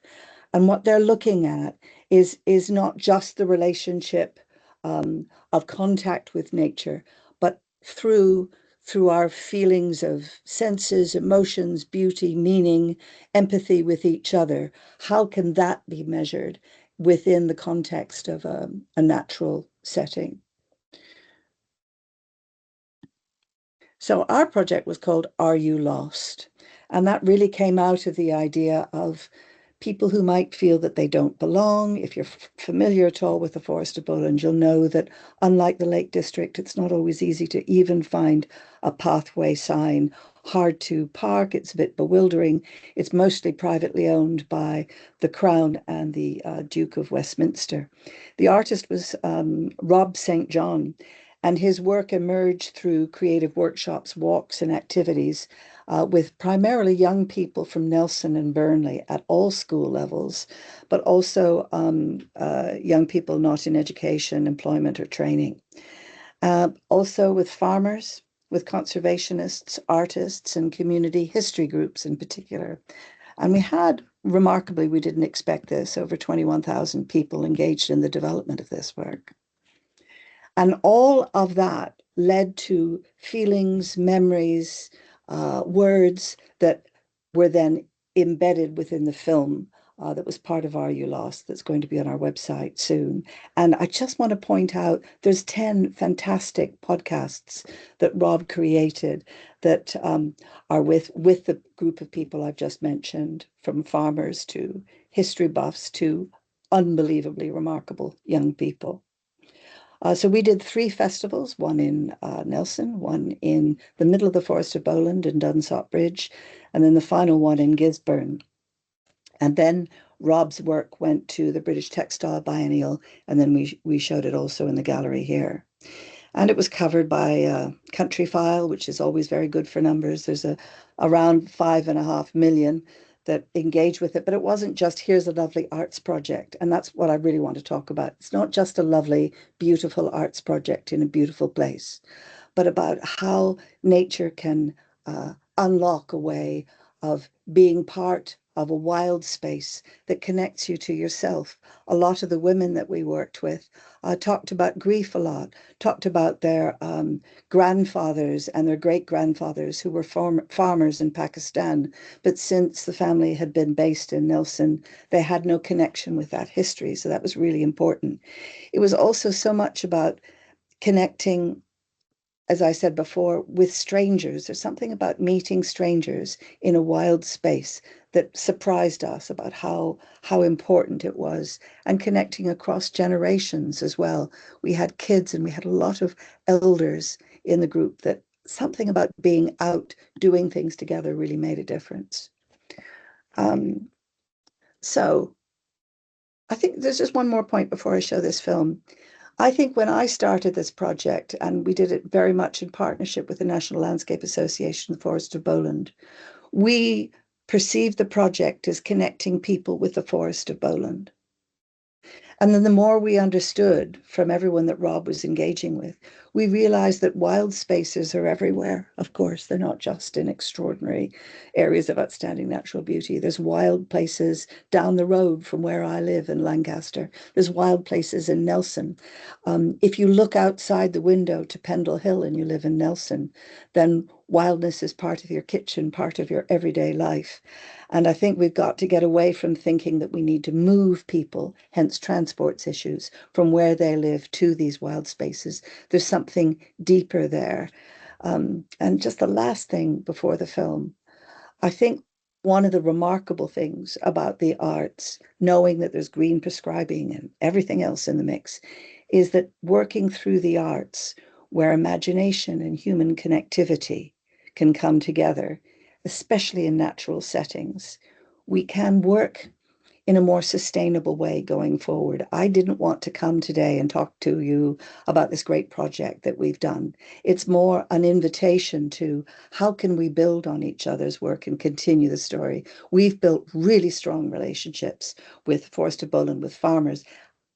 And what they're looking at is not just the relationship of contact with nature, but through our feelings of senses, emotions, beauty, meaning, empathy with each other. How can that be measured within the context of a natural setting? So our project was called Are You Lost? And that really came out of the idea of people who might feel that they don't belong. If you're familiar at all with the Forest of Bowland, you'll know that unlike the Lake District, it's not always easy to even find a pathway sign, hard to park, it's a bit bewildering. It's mostly privately owned by the Crown and the Duke of Westminster. The artist was Rob St. John, and his work emerged through creative workshops, walks, and activities with primarily young people from Nelson and Burnley at all school levels, but also young people not in education, employment, or training. Also with farmers, with conservationists, artists, and community history groups in particular. And we had, remarkably, we didn't expect this, over 21,000 people engaged in the development of this work. And all of that led to feelings, memories, words that were then embedded within the film that was part of Are You Lost, that's going to be on our website soon. And I just want to point out, there's 10 fantastic podcasts that Rob created that are with the group of people I've just mentioned, from farmers to history buffs to unbelievably remarkable young people. So we did 3 festivals, one in Nelson, one in the middle of the Forest of Bowland in Dunsop Bridge, and then the final one in Gisborne. And then Rob's work went to the British Textile Biennial, and then we showed it also in the gallery here. And it was covered by Country File, which is always very good for numbers. There's around 5.5 million that engage with it, but it wasn't just here's a lovely arts project. And that's what I really want to talk about. It's not just a lovely, beautiful arts project in a beautiful place, but about how nature can unlock a way of being part of a wild space that connects you to yourself. A lot of the women that we worked with talked about grief a lot, talked about their grandfathers and their great-grandfathers who were farmers in Pakistan, but since the family had been based in Nelson, they had no connection with that history, so that was really important. It was also so much about connecting, as I said before, with strangers. There's something about meeting strangers in a wild space that surprised us about how important it was, and connecting across generations as well. We had kids and we had a lot of elders in the group, that something about being out, doing things together really made a difference. So I think there's just one more point before I show this film. I think when I started this project, and we did it very much in partnership with the National Landscape Association, the Forest of Bowland, we perceived the project as connecting people with the Forest of Bowland. And then the more we understood from everyone that Rob was engaging with, we realized that wild spaces are everywhere. Of course, they're not just in extraordinary areas of outstanding natural beauty. There's wild places down the road from where I live in Lancaster. There's wild places in Nelson. If you look outside the window to Pendle Hill and you live in Nelson, then wildness is part of your kitchen, part of your everyday life. And I think we've got to get away from thinking that we need to move people, hence transports issues, from where they live to these wild spaces. There's something deeper there. And just the last thing before the film, I think one of the remarkable things about the arts, knowing that there's green prescribing and everything else in the mix, is that working through the arts, where imagination and human connectivity can come together, especially in natural settings, we can work in a more sustainable way going forward. I didn't want to come today and talk to you about this great project that we've done. It's more an invitation to how can we build on each other's work and continue the story. We've built really strong relationships with Forest of Bowland, with farmers.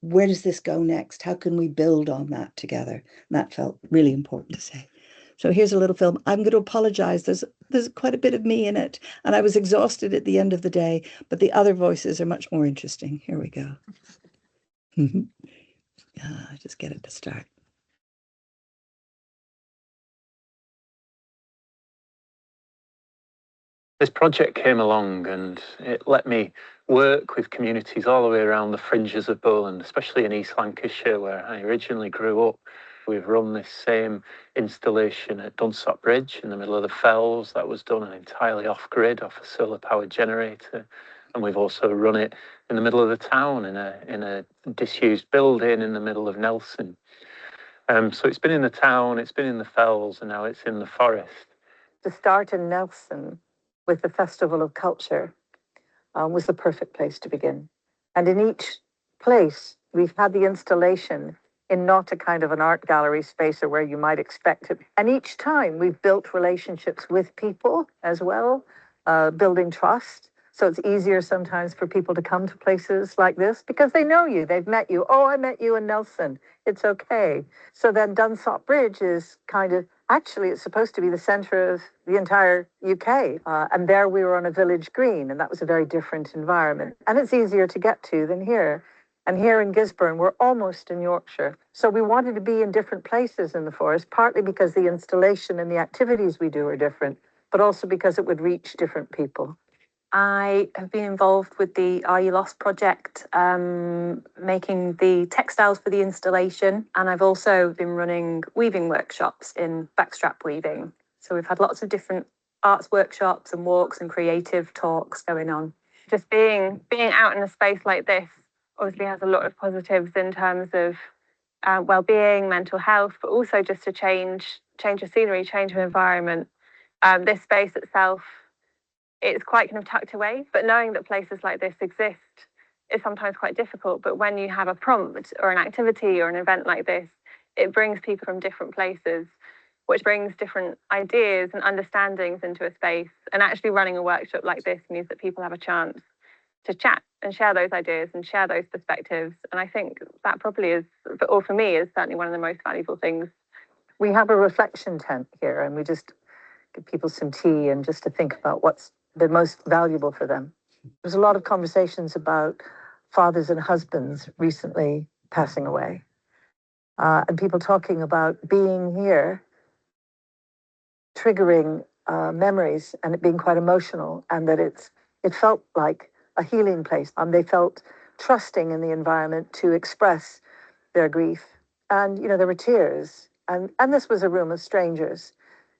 where does this go next? How can we build on that together? And that felt really important to say. So here's a little film. I'm going to apologize. There's quite a bit of me in it, and I was exhausted at the end of the day, but the other voices are much more interesting. Here we go. Just get it to start. This project came along and it let me work with communities all the way around the fringes of Bowland, especially in East Lancashire, where I originally grew up. We've run this same installation at Dunsop Bridge in the middle of the fells. That was done entirely off-grid, off a solar-powered generator. And we've also run it in the middle of the town in a disused building in the middle of Nelson. So it's been in the town, it's been in the fells, and now it's in the forest. To start in Nelson with the Festival of Culture was the perfect place to begin. And in each place, we've had the installation in not a kind of an art gallery space or where you might expect it. And each time we've built relationships with people as well, building trust. So it's easier sometimes for people to come to places like this because they know you, they've met you. Oh, I met you in Nelson. It's okay. So then Dunsop Bridge is kind of, actually, it's supposed to be the centre of the entire UK. And there we were on a village green, and that was a very different environment. And it's easier to get to than here. And here in Gisborne, we're almost in Yorkshire. So we wanted to be in different places in the forest, partly because the installation and the activities we do are different, but also because it would reach different people. I have been involved with the Are You Lost project, making the textiles for the installation. And I've also been running weaving workshops in backstrap weaving. So we've had lots of different arts workshops and walks and creative talks going on. Just being out in a space like this obviously has a lot of positives in terms of well-being, mental health, but also just to change of scenery, change of environment. This space itself, it's quite kind of tucked away, but knowing that places like this exist is sometimes quite difficult. But when you have a prompt or an activity or an event like this, it brings people from different places, which brings different ideas and understandings into a space. And actually running a workshop like this means that people have a chance to chat and share those ideas and share those perspectives. And I think that probably is, or for me, is certainly one of the most valuable things. We have a reflection tent here, and we just give people some tea and just to think about what's the most valuable for them. There's a lot of conversations about fathers and husbands recently passing away, and people talking about being here, triggering memories, and it being quite emotional, and that it felt like a healing place. They felt trusting in the environment to express their grief, and there were tears, and this was a room of strangers.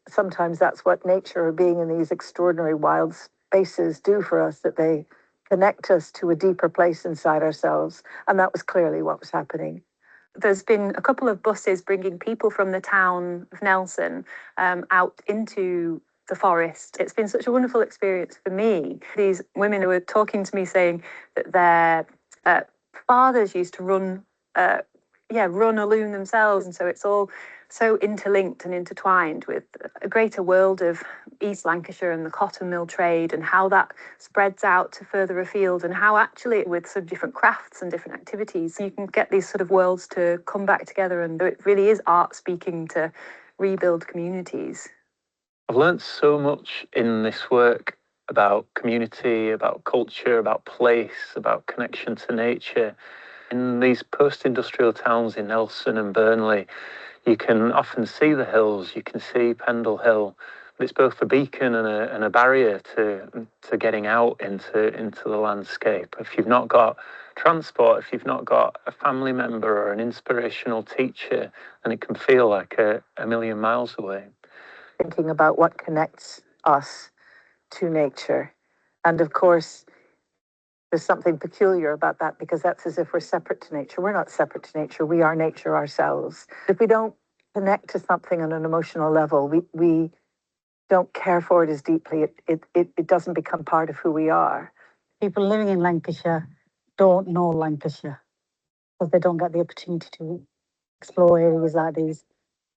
Sometimes that's what nature or being in these extraordinary wild spaces do for us, that they connect us to a deeper place inside ourselves. And that was clearly what was happening. There's been a couple of buses bringing people from the town of Nelson out into the forest. It's been such a wonderful experience for me. These women who were talking to me saying that their fathers used to run a loom themselves. And so it's all so interlinked and intertwined with a greater world of East Lancashire and the cotton mill trade and how that spreads out to further afield, and how actually with some different crafts and different activities, you can get these sort of worlds to come back together. And it really is art speaking to rebuild communities. I've learned so much in this work about community, about culture, about place, about connection to nature. In these post-industrial towns in Nelson and Burnley, you can often see the hills, you can see Pendle Hill, but it's both a beacon and a barrier to getting out into the landscape. If you've not got transport, if you've not got a family member or an inspirational teacher, then it can feel like a million miles away. Thinking about what connects us to nature. And of course, there's something peculiar about that, because that's as if we're separate to nature. We're not separate to nature. We are nature ourselves. If we don't connect to something on an emotional level, we don't care for it as deeply. It doesn't become part of who we are. People living in Lancashire don't know Lancashire because they don't get the opportunity to explore areas like these.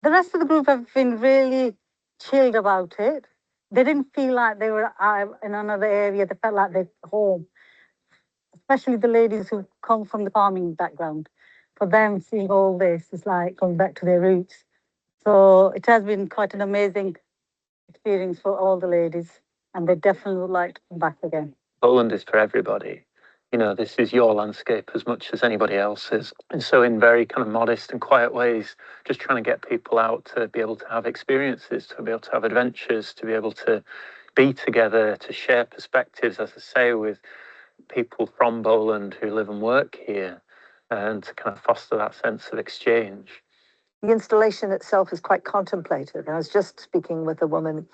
The rest of the group have been really chilled about it. They didn't feel like they were in another area. They felt like they're home. Especially the ladies who come from the farming background. for them, seeing all this is like going back to their roots. So it has been quite an amazing experience for all the ladies, and they definitely would like to come back again. Bowland is for everybody. You know, this is your landscape as much as anybody else's. And so in very kind of modest and quiet ways, just trying to get people out to be able to have experiences, to be able to have adventures, to be able to be together, to share perspectives, as I say, with people from Bowland who live and work here, and to kind of foster that sense of exchange. The installation itself is quite contemplative. I was just speaking with a woman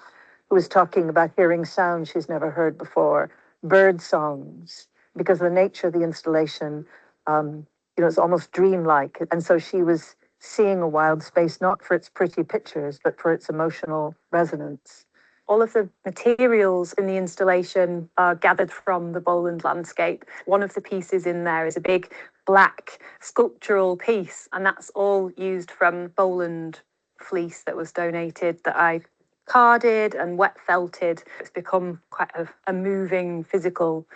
who was talking about hearing sounds she's never heard before, bird songs, because the nature of the installation, it's almost dreamlike. And so she was seeing a wild space, not for its pretty pictures, but for its emotional resonance. All of the materials in the installation are gathered from the Bowland landscape. One of the pieces in there is a big black sculptural piece, and that's all used from Bowland fleece that was donated, that I carded and wet felted. It's become quite a moving physical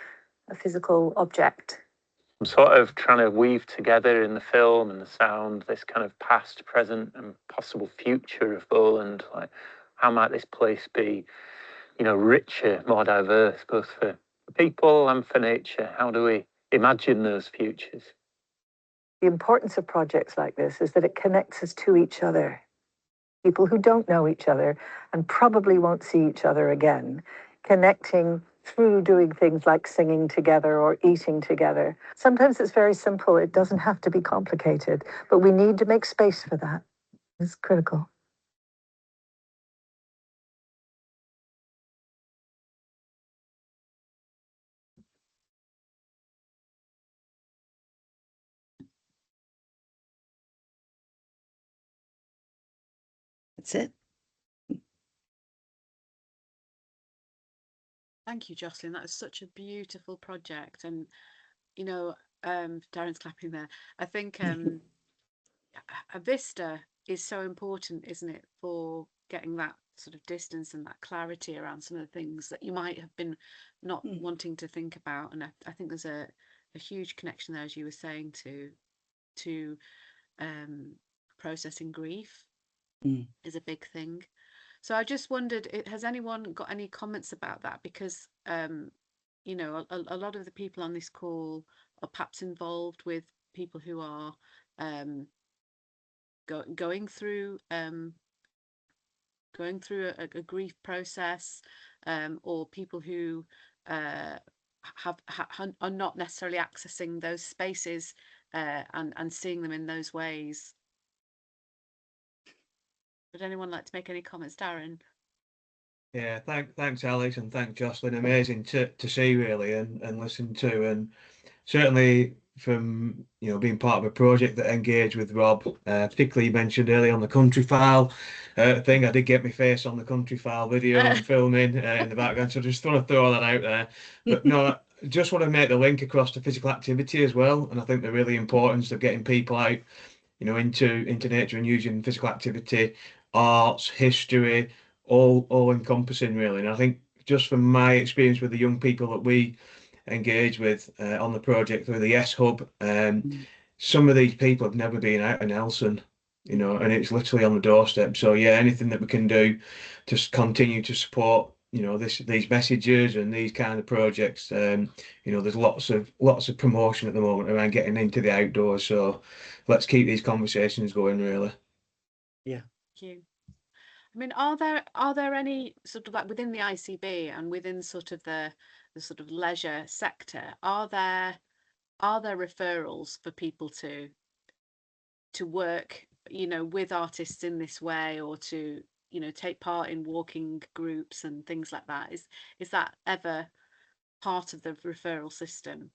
object. I'm sort of trying to weave together in the film and the sound this kind of past, present, and possible future of Bowland. Like, how might this place be, richer, more diverse, both for people and for nature? How do we imagine those futures? The importance of projects like this is that it connects us to each other. People who don't know each other and probably won't see each other again, connecting through doing things like singing together or eating together. Sometimes it's very simple. It doesn't have to be complicated, but we need to make space for that. It's critical. That's it. Thank you, Jocelyn. That is such a beautiful project. And, Darren's clapping there. I think a vista is so important, isn't it, for getting that sort of distance and that clarity around some of the things that you might have been not wanting to think about. And I think there's a huge connection there, as you were saying, to processing grief is a big thing. So I just wondered, has anyone got any comments about that? Because, a lot of the people on this call are perhaps involved with people who are going through a grief process, or people who are not necessarily accessing those spaces and seeing them in those ways. Would anyone like to make any comments? Darren? Yeah, thanks Alex, and thanks Jocelyn. Amazing to see really and listen to, and certainly from being part of a project that engaged with Rob, particularly you mentioned earlier on the country file thing. I did get my face on the country file video and filming in the background, so just want to throw that out there. But no, I just want to make the link across to physical activity as well, and I think the really importance of getting people out into nature and using physical activity, arts, history, all encompassing really. And I think just from my experience with the young people that we engage with on the project through the Yes Hub, some of these people have never been out in Nelson, and it's literally on the doorstep. So yeah, anything that we can do to continue to support these messages and these kind of projects. There's lots of promotion at the moment around getting into the outdoors, so let's keep these conversations going really. Yeah. Thank you. I mean, are there any sort of, like, within the ICB and within sort of the sort of leisure sector, are there referrals for people to work with artists in this way, or to take part in walking groups and things like that? Is that ever part of the referral system?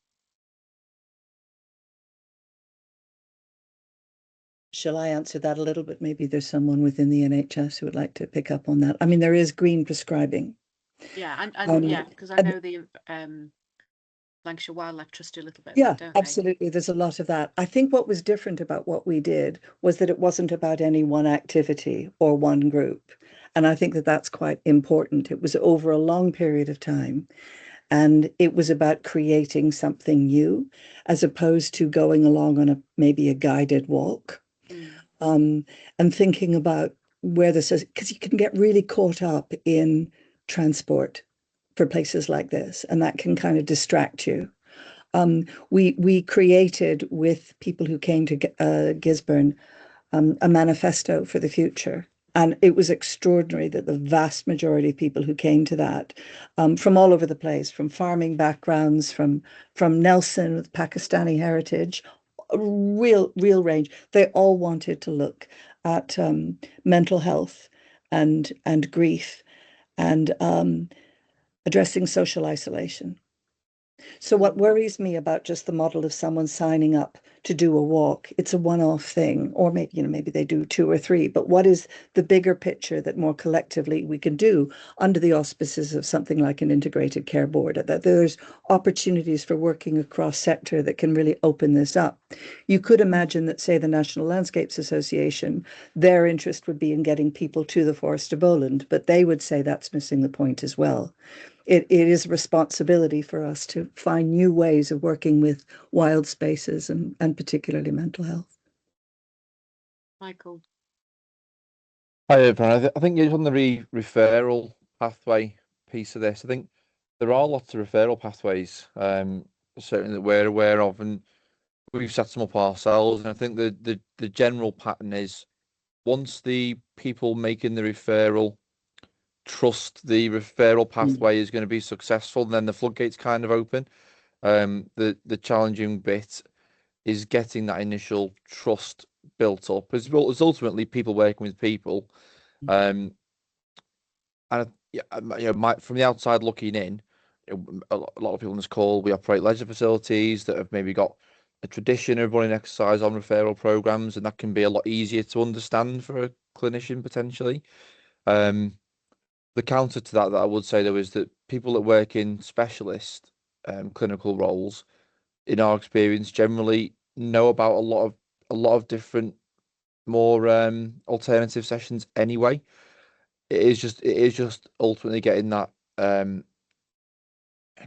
Shall I answer that a little bit? Maybe there's someone within the NHS who would like to pick up on that. I mean, there is green prescribing. Yeah, and yeah, because I know the Lancashire Wildlife Trust do a little bit of that, don't they? Absolutely. There's a lot of that. I think what was different about what we did was that it wasn't about any one activity or one group. And I think that that's quite important. It was over a long period of time. And it was about creating something new, as opposed to going along on maybe a guided walk, and thinking about where this is, because you can get really caught up in transport for places like this, and that can kind of distract you. We created with people who came to Gisborne a manifesto for the future. And it was extraordinary that the vast majority of people who came to that, from all over the place, from farming backgrounds, from Nelson with Pakistani heritage, a real range. They all wanted to look at mental health and grief and addressing social isolation. So what worries me about just the model of someone signing up to do a walk, it's a one-off thing, or maybe they do 2 or 3, but what is the bigger picture that more collectively we can do under the auspices of something like an integrated care board, that there's opportunities for working across sector that can really open this up. You could imagine that, say, the National Landscapes Association, their interest would be in getting people to the Forest of Bowland, but they would say that's missing the point as well. It is a responsibility for us to find new ways of working with wild spaces and particularly mental health. Michael. Hi, everyone. I think you're on the referral pathway piece of this. I think there are lots of referral pathways, certainly that we're aware of, and we've set them up ourselves. And I think the general pattern is, once the people making the referral trust the referral pathway is going to be successful, then the floodgates kind of open. The challenging bit is getting that initial trust built up. It's ultimately people working with people, and from the outside looking in, a lot of people on this call, we operate leisure facilities that have maybe got a tradition of running exercise on referral programs, and that can be a lot easier to understand for a clinician potentially. The counter to that I would say, though, is that people that work in specialist clinical roles, in our experience, generally know about a lot of different, more alternative sessions anyway. It is just ultimately getting that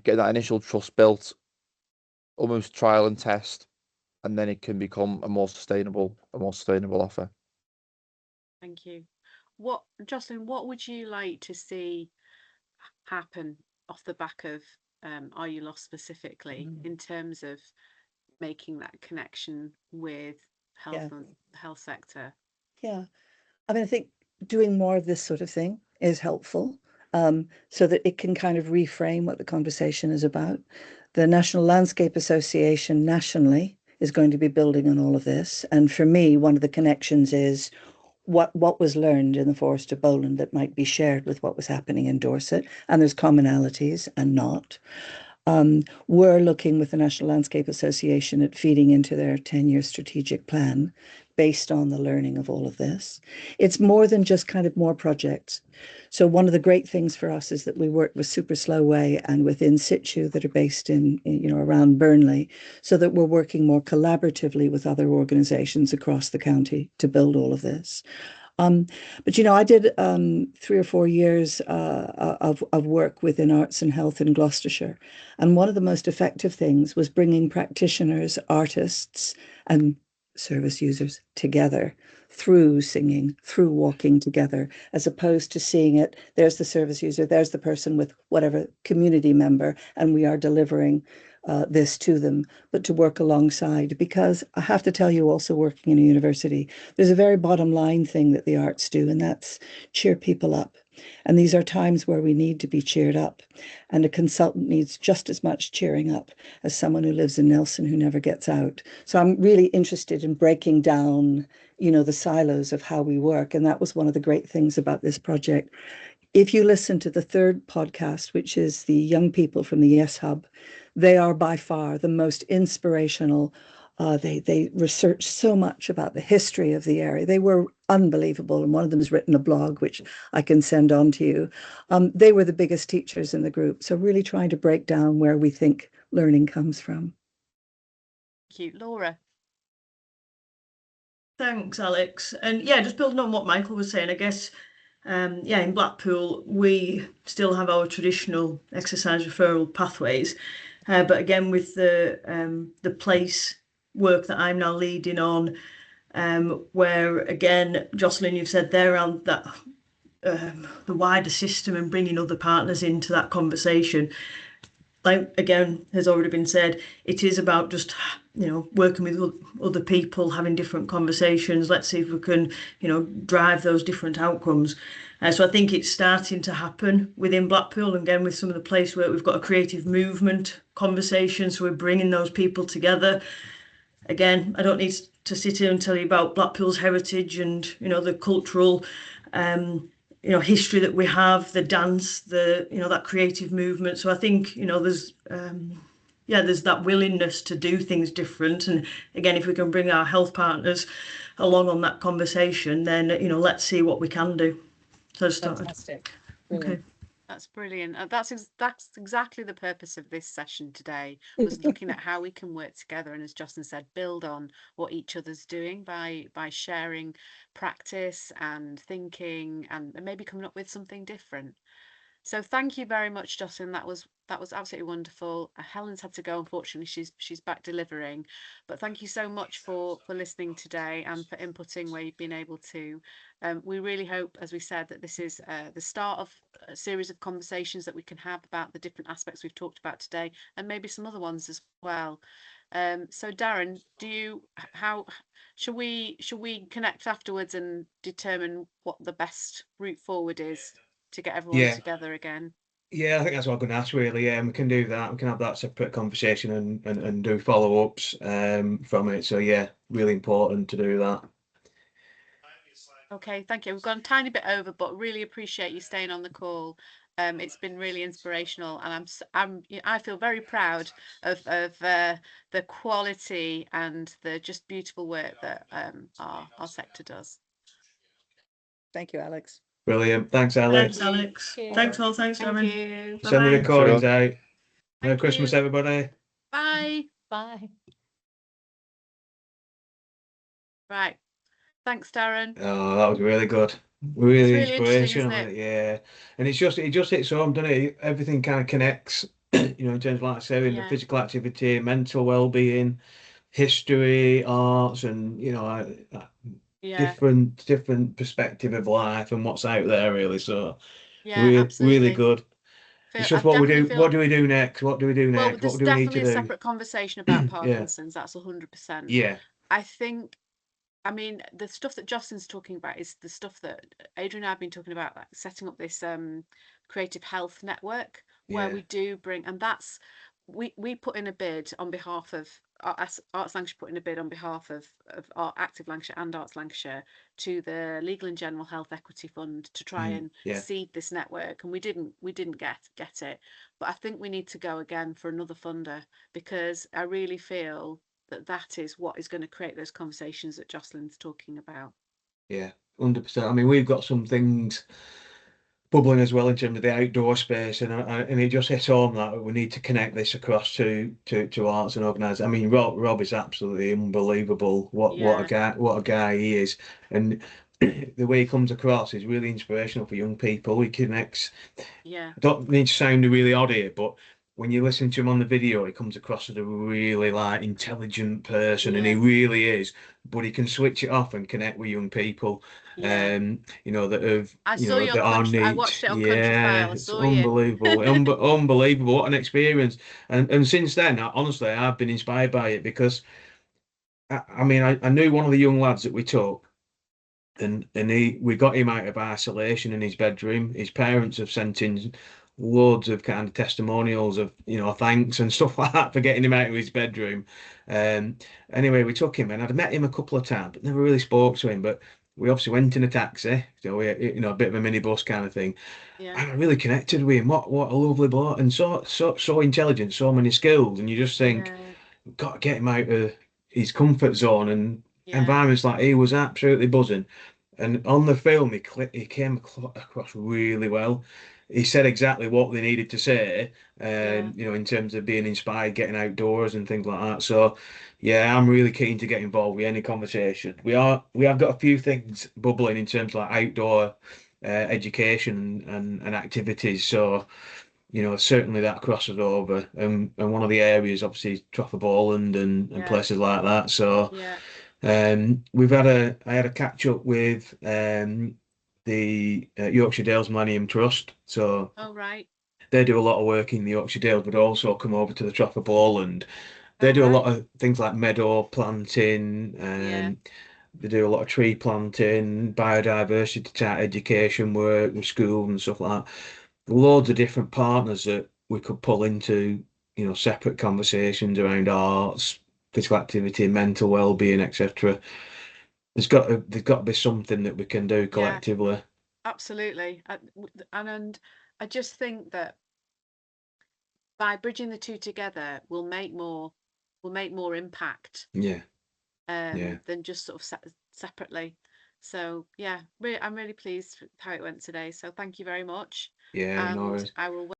initial trust built, almost trial and test, and then it can become a more sustainable offer. Thank you. Jocelyn, what would you like to see happen off the back of Are You Lost specifically, in terms of making that connection with health and health sector? Yeah, I mean, I think doing more of this sort of thing is helpful, so that it can kind of reframe what the conversation is about. The National Landscape Association nationally is going to be building on all of this. And for me, one of the connections is what was learned in the Forest of Bowland that might be shared with what was happening in Dorset. And there's commonalities and not. We're looking with the National Landscape Association at feeding into their 10-year strategic plan based on the learning of all of this. It's more than just kind of more projects. So one of the great things for us is that we work with Super Slow Way and with In Situ that are based in around Burnley, so that we're working more collaboratively with other organizations across the county to build all of this. But I did 3 or 4 years of work within arts and health in Gloucestershire. And one of the most effective things was bringing practitioners, artists, and service users together through singing, through walking together, as opposed to seeing it, there's the service user, there's the person with whatever community member, and we are delivering this to them, but to work alongside. Because I have to tell you, also working in a university, there's a very bottom line thing that the arts do, and that's cheer people up. And these are times where we need to be cheered up. And a consultant needs just as much cheering up as someone who lives in Nelson who never gets out. So I'm really interested in breaking down, the silos of how we work. And that was one of the great things about this project. If you listen to the 3rd podcast, which is the young people from the Yes Hub, they are by far the most inspirational. They researched so much about the history of the area. They were unbelievable. And one of them has written a blog, which I can send on to you. They were the biggest teachers in the group. So really trying to break down where we think learning comes from. Thank you. Laura. Thanks, Alex. And yeah, just building on what Michael was saying, I guess Yeah, in Blackpool, we still have our traditional exercise referral pathways, but again, with the place work that I'm now leading on, where again, Jocelyn, you've said there around that the wider system and bringing other partners into that conversation. Like again has already been said, it is about just working with other people, having different conversations. Let's see if we can drive those different outcomes. So I think it's starting to happen within Blackpool, and again with some of the place where we've got a creative movement conversation, so we're bringing those people together. Again, I don't need to sit here and tell you about Blackpool's heritage and the cultural history that we have, the dance, that creative movement. So I think there's there's that willingness to do things different. And again, if we can bring our health partners along on that conversation, then let's see what we can do. So Fantastic. Okay. That's brilliant. That's exactly the purpose of this session today, was looking at how we can work together and, as Justin said, build on what each other's doing by sharing practice and thinking and maybe coming up with something different. So thank you very much, Justin. That was absolutely wonderful. Helen's had to go, unfortunately. She's back delivering, but thank you so much for listening today and for inputting where you've been able to. We really hope, as we said, that this is the start of a series of conversations that we can have about the different aspects we've talked about today, and maybe some other ones as well. So Darren, how should we connect afterwards and determine what the best route forward is to get everyone together again? Yeah, I think that's what I'm going to ask really. We can do that. We can have that separate conversation and do follow-ups from it. So yeah, really important to do that. Okay, thank you. We've gone a tiny bit over, but really appreciate you staying on the call. It's been really inspirational, and I feel very proud of the quality and the just beautiful work that our sector does. Thank you, Alex. Brilliant. Thanks, Alex. Thanks, Alex. Thanks all. Thanks, Darren. Send the recordings out. Merry Thank Christmas, you. everybody. Bye. Bye. Right. Thanks, Darren. Oh, that was really good. Really It's really interesting, inspirational. isn't it? Yeah. And it just hits home, doesn't it? Everything kind of connects, in terms of, like I said, in the physical activity, mental well-being, history, arts, and different perspective of life and what's out there, really. So really good. It's just what we do. What do we do next? What do we do next? Well, what do we need to do? definitely a separate conversation about Parkinson's. That's 100%. Yeah. I mean, the stuff that Justin's talking about is the stuff that Adrian and I have been talking about, like setting up this creative health network where we do bring, and that's we put in a bid on behalf of Arts Lancashire, put in a bid on behalf of our Active Lancashire and Arts Lancashire to the Legal and General Health Equity Fund to try and seed this network, and we didn't get it, but I think we need to go again for another funder, because I really feel that is what is going to create those conversations that Jocelyn's talking about. Yeah, 100%. I mean, we've got some things bubbling as well in terms of the outdoor space, and it just hits home that we need to connect this across to arts and organise. I mean, Rob is absolutely unbelievable. What a guy he is, and the way he comes across is really inspirational for young people. He connects. Yeah. I don't need to sound really odd here, but when you listen to him on the video, he comes across as a really intelligent person, and he really is. But he can switch it off and connect with young people, that have that are neat. I watched it on Countryfile. I it's saw unbelievable, unbelievable. What an experience! And since then, honestly, I've been inspired by it, because I mean, I knew one of the young lads that we took, and we got him out of isolation in his bedroom. His parents have sent in loads of kind of testimonials of thanks and stuff like that for getting him out of his bedroom. Anyway, we took him, and I'd met him a couple of times but never really spoke to him. But we obviously went in a taxi, so we a bit of a minibus kind of thing. And I really connected with him. What a lovely bloke, and so intelligent, so many skills, and you just think we've got to get him out of his comfort zone, and environments like he was absolutely buzzing. And on the film, he came across really well. He said exactly what they needed to say, in terms of being inspired, getting outdoors and things like that. So, yeah, I'm really keen to get involved with any conversation. We have got a few things bubbling in terms of like outdoor education and activities. So, you know, certainly that crosses over. And one of the areas, obviously, is Trafford Bowland and places like that. So, Yeah. I had a catch up with the Yorkshire Dales Millennium Trust. So, Oh, right. they do a lot of work in the Yorkshire Dales, but also come over to the Trafford Bowland. They do a lot of things like meadow planting, they do a lot of tree planting, biodiversity type education work with schools and stuff like that. Loads of different partners that we could pull into, you know, separate conversations around arts, physical activity, mental well-being, etc. There's got to be something that we can do collectively. Absolutely. And I just think that by bridging the two together, we'll make more impact. Than just sort of separately. So yeah, I'm really pleased with how it went today. So thank you very much. Yeah, no And worries. I will